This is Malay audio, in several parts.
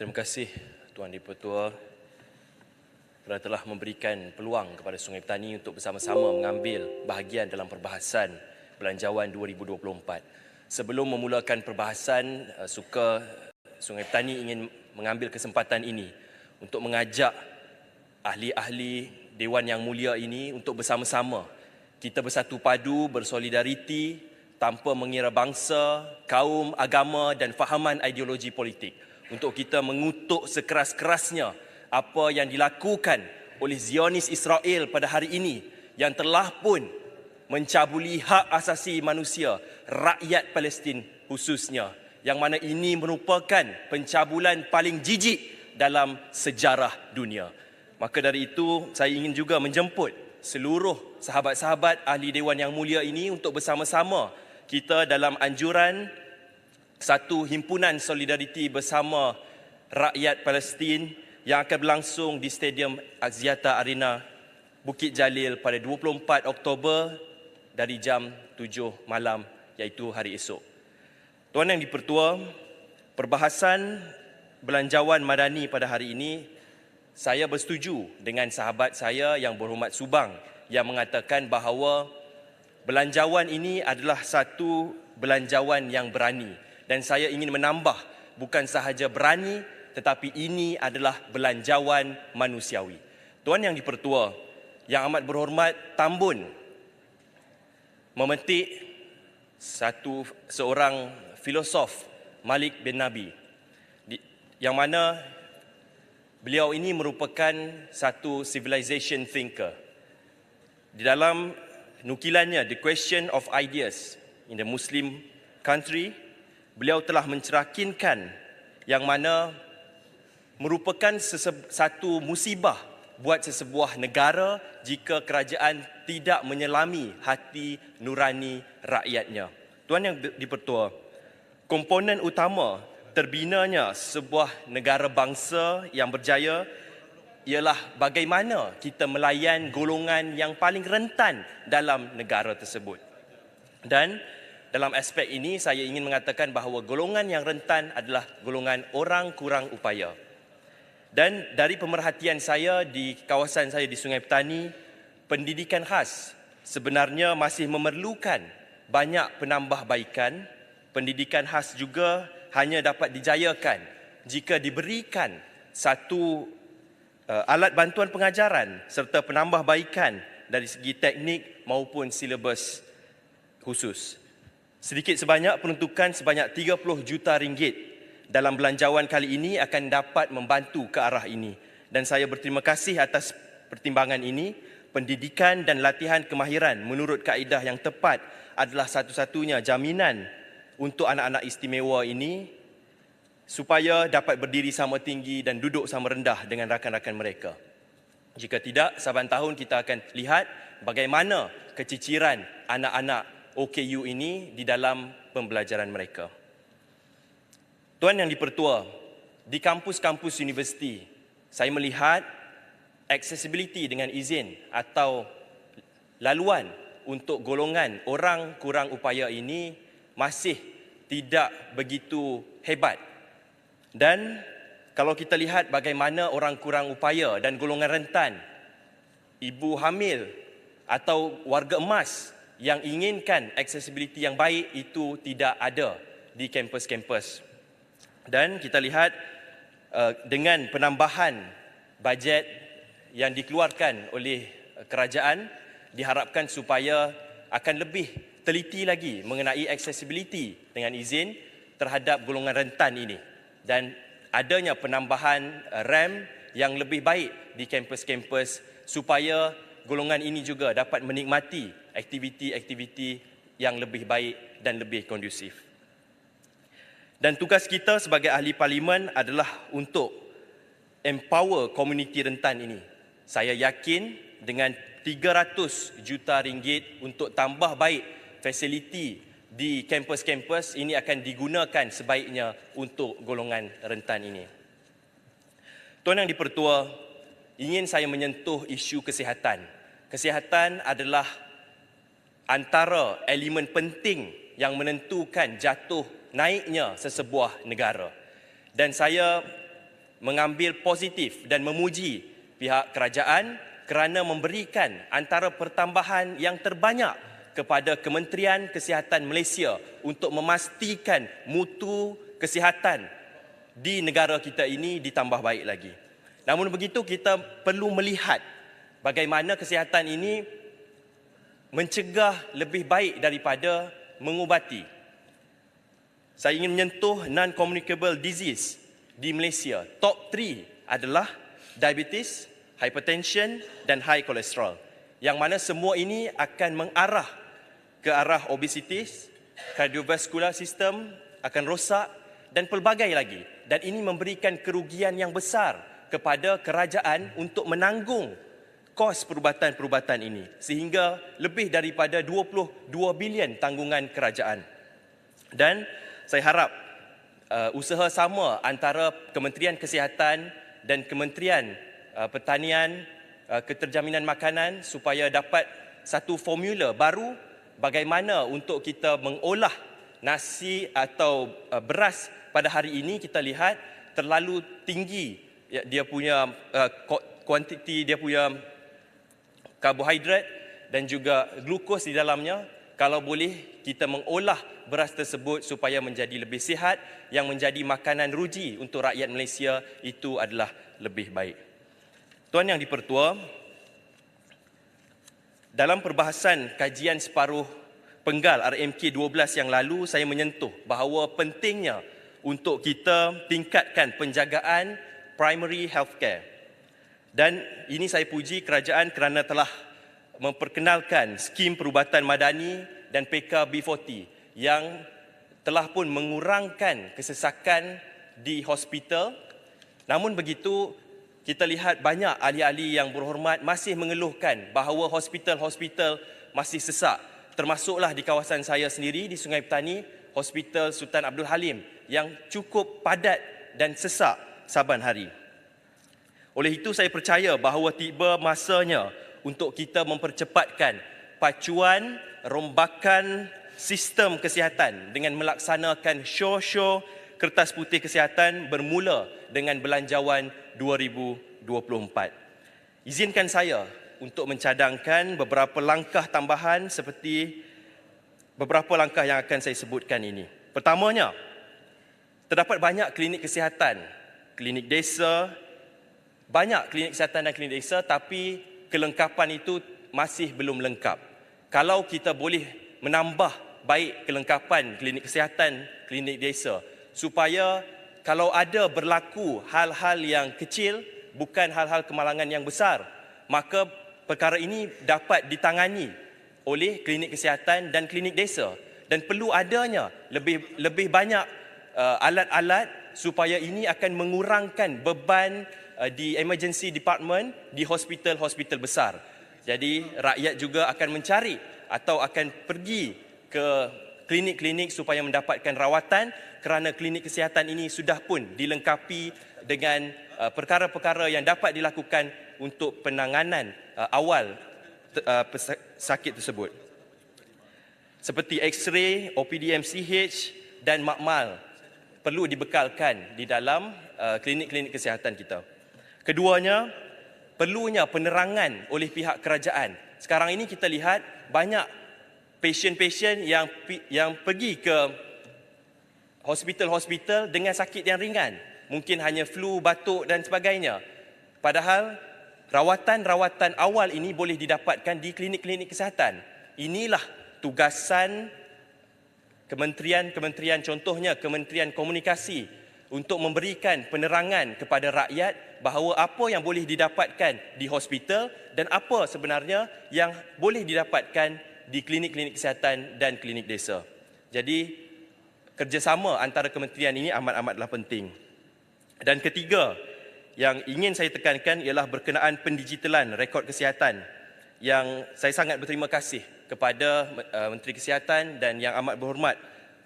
Terima kasih Tuan Dipertua kerana telah memberikan peluang kepada Sungai Petani untuk bersama-sama mengambil bahagian dalam perbahasan Belanjawan 2024. Sebelum memulakan perbahasan, suka Sungai Petani ingin mengambil kesempatan ini untuk mengajak ahli-ahli Dewan Yang Mulia ini untuk bersama-sama kita bersatu padu, bersolidariti tanpa mengira bangsa, kaum, agama dan fahaman ideologi politik untuk kita mengutuk sekeras-kerasnya apa yang dilakukan oleh Zionis Israel pada hari ini yang telah pun mencabuli hak asasi manusia rakyat Palestin khususnya, yang mana ini merupakan pencabulan paling jijik dalam sejarah dunia. Maka dari itu saya ingin juga menjemput seluruh sahabat-sahabat ahli Dewan Yang Mulia ini untuk bersama-sama kita dalam anjuran satu himpunan solidariti bersama rakyat Palestin yang akan berlangsung di Stadium Axiata Arena Bukit Jalil pada 24 Oktober dari jam 7 malam iaitu hari esok. Tuan Yang Dipertua, perbahasan Belanjawan Madani pada hari ini, saya bersetuju dengan sahabat saya yang berhormat Subang yang mengatakan bahawa belanjawan ini adalah satu belanjawan yang berani. Dan saya ingin menambah, bukan sahaja berani, tetapi ini adalah belanjawan manusiawi. Tuan Yang Dipertua, yang amat berhormat Tambun memetik seorang filosof, Malik bin Nabi, yang mana beliau ini merupakan satu civilization thinker. Di dalam nukilannya The Question of Ideas in the Muslim Country, beliau telah mencerahkinkan yang mana merupakan satu musibah buat sesebuah negara jika kerajaan tidak menyelami hati nurani rakyatnya. Tuan Yang Dipertua, komponen utama terbinanya sebuah negara bangsa yang berjaya ialah bagaimana kita melayan golongan yang paling rentan dalam negara tersebut. Dan dalam aspek ini saya ingin mengatakan bahawa golongan yang rentan adalah golongan orang kurang upaya. Dan dari pemerhatian saya di kawasan saya di Sungai Petani, pendidikan khas sebenarnya masih memerlukan banyak penambahbaikan. Pendidikan khas juga hanya dapat dijayakan jika diberikan satu alat bantuan pengajaran serta penambahbaikan dari segi teknik maupun silibus khusus. Sedikit sebanyak peruntukan sebanyak 30 juta ringgit dalam belanjawan kali ini akan dapat membantu ke arah ini. Dan saya berterima kasih atas pertimbangan ini. Pendidikan dan latihan kemahiran menurut kaedah yang tepat adalah satu-satunya jaminan untuk anak-anak istimewa ini supaya dapat berdiri sama tinggi dan duduk sama rendah dengan rakan-rakan mereka. Jika tidak, saban tahun kita akan lihat bagaimana keciciran anak-anak OKU ini di dalam pembelajaran mereka. Tuan Yang Dipertua, di kampus-kampus universiti, saya melihat accessibility dengan izin atau laluan untuk golongan orang kurang upaya ini masih tidak begitu hebat. Dan kalau kita lihat bagaimana orang kurang upaya dan golongan rentan, ibu hamil atau warga emas yang inginkan accessibility yang baik itu tidak ada di kampus-kampus. Dan kita lihat dengan penambahan bajet yang dikeluarkan oleh kerajaan, diharapkan supaya akan lebih teliti lagi mengenai accessibility dengan izin terhadap golongan rentan ini. Dan adanya penambahan RAM yang lebih baik di kampus-kampus supaya golongan ini juga dapat menikmati aktiviti-aktiviti yang lebih baik dan lebih kondusif. Dan tugas kita sebagai ahli parlimen adalah untuk empower komuniti rentan ini. Saya yakin dengan 300 juta ringgit untuk tambah baik fasiliti di kampus-kampus ini akan digunakan sebaiknya untuk golongan rentan ini. Tuan Yang Dipertua, ingin saya menyentuh isu kesihatan. Kesihatan adalah antara elemen penting yang menentukan jatuh naiknya sesebuah negara. Dan saya mengambil positif dan memuji pihak kerajaan kerana memberikan antara pertambahan yang terbanyak kepada Kementerian Kesihatan Malaysia untuk memastikan mutu kesihatan di negara kita ini ditambah baik lagi. Namun begitu, kita perlu melihat bagaimana kesihatan ini mencegah lebih baik daripada mengubati. Saya ingin menyentuh non-communicable disease di Malaysia. Top 3 adalah diabetes, hypertension dan high cholesterol. Yang mana semua ini akan mengarah ke arah obesitas, cardiovascular system akan rosak dan pelbagai lagi. Dan ini memberikan kerugian yang besar kepada kerajaan untuk menanggung kos perubatan-perubatan ini, sehingga lebih daripada 22 bilion tanggungan kerajaan. Dan saya harap usaha sama antara Kementerian Kesihatan dan Kementerian Pertanian, Keterjaminan Makanan supaya dapat satu formula baru bagaimana untuk kita mengolah nasi atau beras pada hari ini. Kita lihat terlalu tinggi dia punya kuantiti, dia punya karbohidrat dan juga glukos di dalamnya. Kalau boleh kita mengolah beras tersebut supaya menjadi lebih sihat, yang menjadi makanan ruji untuk rakyat Malaysia, itu adalah lebih baik. Tuan Yang Dipertua, dalam perbahasan kajian separuh penggal RMK 12 yang lalu, saya menyentuh bahawa pentingnya untuk kita tingkatkan penjagaan primary healthcare. Dan ini saya puji kerajaan kerana telah memperkenalkan skim perubatan madani dan PKB40 yang telah pun mengurangkan kesesakan di hospital. Namun begitu, kita lihat banyak ahli-ahli yang berhormat masih mengeluhkan bahawa hospital-hospital masih sesak. Termasuklah di kawasan saya sendiri di Sungai Petani, Hospital Sultan Abdul Halim yang cukup padat dan sesak saban hari. Oleh itu, saya percaya bahawa tiba masanya untuk kita mempercepatkan pacuan rombakan sistem kesihatan dengan melaksanakan show kertas putih kesihatan bermula dengan Belanjawan 2024. Izinkan saya untuk mencadangkan beberapa langkah tambahan seperti beberapa langkah yang akan saya sebutkan ini. Pertamanya, terdapat banyak klinik kesihatan, klinik desa, banyak klinik kesihatan dan klinik desa, tapi kelengkapan itu masih belum lengkap. Kalau kita boleh menambah baik kelengkapan klinik kesihatan, klinik desa, supaya kalau ada berlaku hal-hal yang kecil, bukan hal-hal kemalangan yang besar, maka perkara ini dapat ditangani oleh klinik kesihatan dan klinik desa. Dan perlu adanya lebih banyak alat-alat supaya ini akan mengurangkan beban di emergency department di hospital-hospital besar. Jadi rakyat juga akan mencari atau akan pergi ke klinik-klinik supaya mendapatkan rawatan kerana klinik kesihatan ini sudah pun dilengkapi dengan perkara-perkara yang dapat dilakukan untuk penanganan awal sakit tersebut. Seperti X-ray, OPD-MCH dan makmal perlu dibekalkan di dalam klinik-klinik kesihatan kita. Keduanya, perlunya penerangan oleh pihak kerajaan. Sekarang ini kita lihat banyak pasien-pasien yang pergi ke hospital-hospital dengan sakit yang ringan. Mungkin hanya flu, batuk dan sebagainya. Padahal rawatan-rawatan awal ini boleh didapatkan di klinik-klinik kesihatan. Inilah tugasan kementerian-kementerian, contohnya Kementerian Komunikasi, untuk memberikan penerangan kepada rakyat bahawa apa yang boleh didapatkan di hospital dan apa sebenarnya yang boleh didapatkan di klinik-klinik kesihatan dan klinik desa. Jadi, kerjasama antara kementerian ini amat-amatlah penting. Dan ketiga, yang ingin saya tekankan ialah berkenaan pendigitalan rekod kesihatan, yang saya sangat berterima kasih kepada Menteri Kesihatan dan yang amat berhormat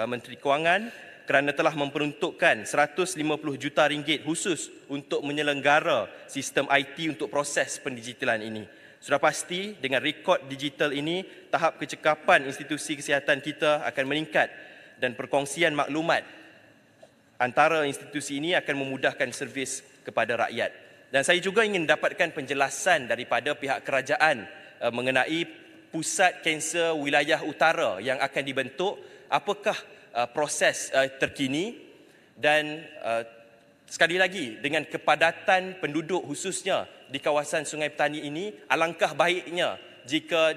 Menteri Kewangan kerana telah memperuntukkan 150 juta ringgit khusus untuk menyelenggara sistem IT untuk proses pendigitalan ini. Sudah pasti dengan rekod digital ini, tahap kecekapan institusi kesihatan kita akan meningkat dan perkongsian maklumat antara institusi ini akan memudahkan servis kepada rakyat. Dan saya juga ingin dapatkan penjelasan daripada pihak kerajaan mengenai pusat kanser wilayah utara yang akan dibentuk, apakah proses terkini dan sekali lagi dengan kepadatan penduduk khususnya di kawasan Sungai Petani ini, alangkah baiknya jika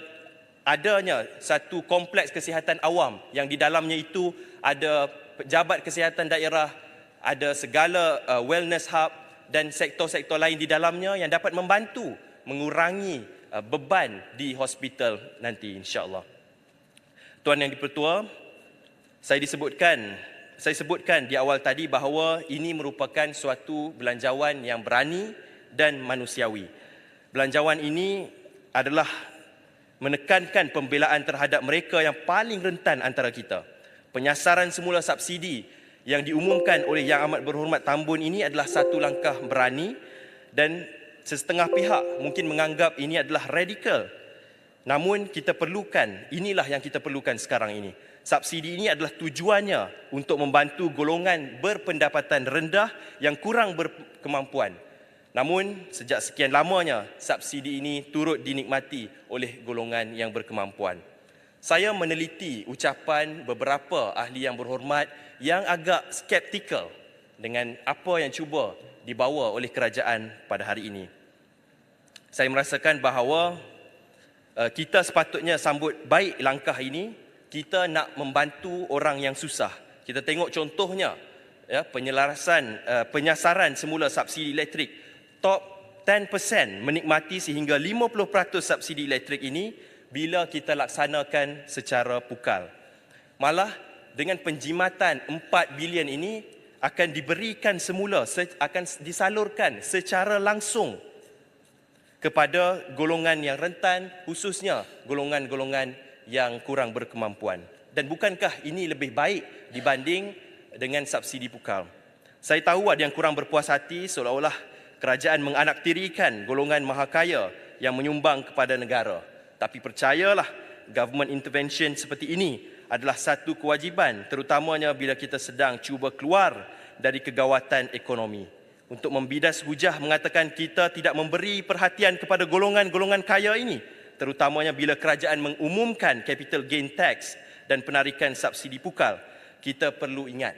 adanya satu kompleks kesihatan awam yang di dalamnya itu ada pejabat kesihatan daerah, ada segala wellness hub dan sektor-sektor lain di dalamnya yang dapat membantu mengurangi beban di hospital nanti, insya-Allah. Tuan Yang di-Pertua, saya sebutkan di awal tadi bahawa ini merupakan suatu belanjawan yang berani dan manusiawi. Belanjawan ini adalah menekankan pembelaan terhadap mereka yang paling rentan antara kita. Penyasaran semula subsidi yang diumumkan oleh Yang Amat Berhormat Tambun ini adalah satu langkah berani dan setengah pihak mungkin menganggap ini adalah radikal. Namun inilah yang kita perlukan sekarang ini. Subsidi ini adalah tujuannya untuk membantu golongan berpendapatan rendah yang kurang berkemampuan. Namun sejak sekian lamanya subsidi ini turut dinikmati oleh golongan yang berkemampuan. Saya meneliti ucapan beberapa ahli yang berhormat yang agak skeptikal dengan apa yang cuba dibawa oleh kerajaan pada hari ini. Saya merasakan bahawa kita sepatutnya sambut baik langkah ini. Kita nak membantu orang yang susah. Kita tengok contohnya penyasaran semula subsidi elektrik. Top 10% menikmati sehingga 50% subsidi elektrik ini bila kita laksanakan secara pukal. Malah dengan penjimatan 4 bilion ini akan diberikan semula, akan disalurkan secara langsung kepada golongan yang rentan, khususnya golongan-golongan yang kurang berkemampuan. Dan bukankah ini lebih baik dibanding dengan subsidi pukal? Saya tahu ada yang kurang berpuas hati seolah-olah kerajaan menganaktirikan golongan mahakaya yang menyumbang kepada negara. Tapi percayalah, government intervention seperti ini adalah satu kewajipan, terutamanya bila kita sedang cuba keluar dari kegawatan ekonomi. Untuk membidas hujah mengatakan kita tidak memberi perhatian kepada golongan-golongan kaya ini, terutamanya bila kerajaan mengumumkan capital gain tax dan penarikan subsidi pukal, kita perlu ingat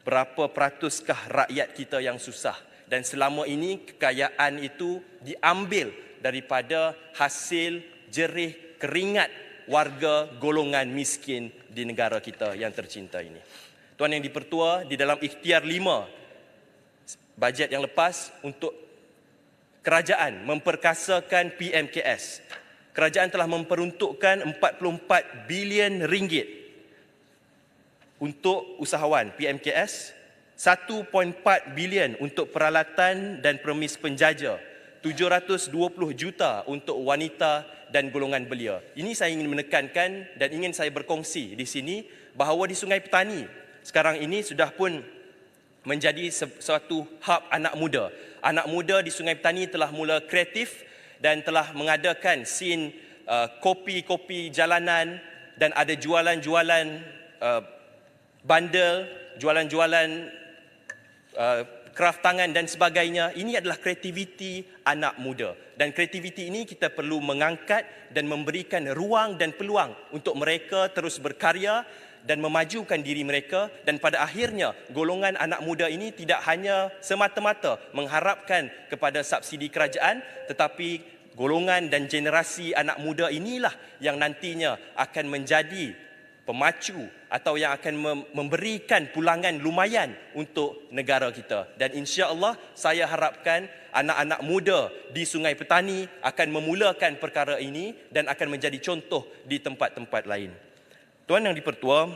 berapa peratuskah rakyat kita yang susah. Dan selama ini kekayaan itu diambil daripada hasil jerih keringat warga golongan miskin di negara kita yang tercinta ini. Tuan Yang di-Pertua, di dalam ikhtiar 5 bajet yang lepas untuk kerajaan memperkasakan PMKS, kerajaan telah memperuntukkan 44 bilion ringgit untuk usahawan PMKS, 1.4 bilion untuk peralatan dan permis penjaja, 720 juta untuk wanita dan golongan belia. Ini saya ingin menekankan dan ingin saya berkongsi di sini bahawa di Sungai Petani sekarang ini sudah pun menjadi suatu hub anak muda. Anak muda di Sungai Petani telah mula kreatif dan telah mengadakan scene kopi-kopi jalanan dan ada jualan-jualan bandel, jualan-jualan kraft tangan dan sebagainya. Ini adalah kreativiti anak muda. Dan kreativiti ini kita perlu mengangkat dan memberikan ruang dan peluang untuk mereka terus berkarya dan memajukan diri mereka. Dan pada akhirnya, golongan anak muda ini tidak hanya semata-mata mengharapkan kepada subsidi kerajaan, tetapi golongan dan generasi anak muda inilah yang nantinya akan menjadi pemacu atau yang akan memberikan pulangan lumayan untuk negara kita. Dan insya-Allah saya harapkan anak-anak muda di Sungai Petani akan memulakan perkara ini dan akan menjadi contoh di tempat-tempat lain. Tuan Yang di-Pertua,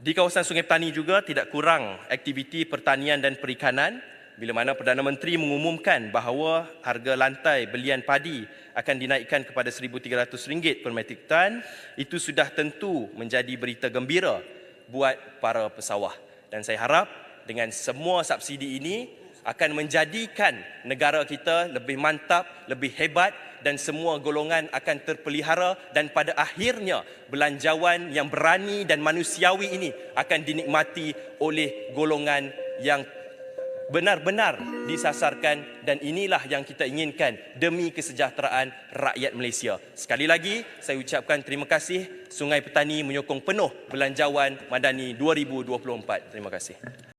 di kawasan Sungai Petani juga tidak kurang aktiviti pertanian dan perikanan. Bila mana Perdana Menteri mengumumkan bahawa harga lantai belian padi akan dinaikkan kepada RM1,300 per metrik tan, itu sudah tentu menjadi berita gembira buat para pesawah. Dan saya harap dengan semua subsidi ini akan menjadikan negara kita lebih mantap, lebih hebat dan semua golongan akan terpelihara dan pada akhirnya belanjawan yang berani dan manusiawi ini akan dinikmati oleh golongan yang benar-benar disasarkan dan inilah yang kita inginkan demi kesejahteraan rakyat Malaysia. Sekali lagi, saya ucapkan terima kasih. Sungai Petani menyokong penuh Belanjawan Madani 2024. Terima kasih.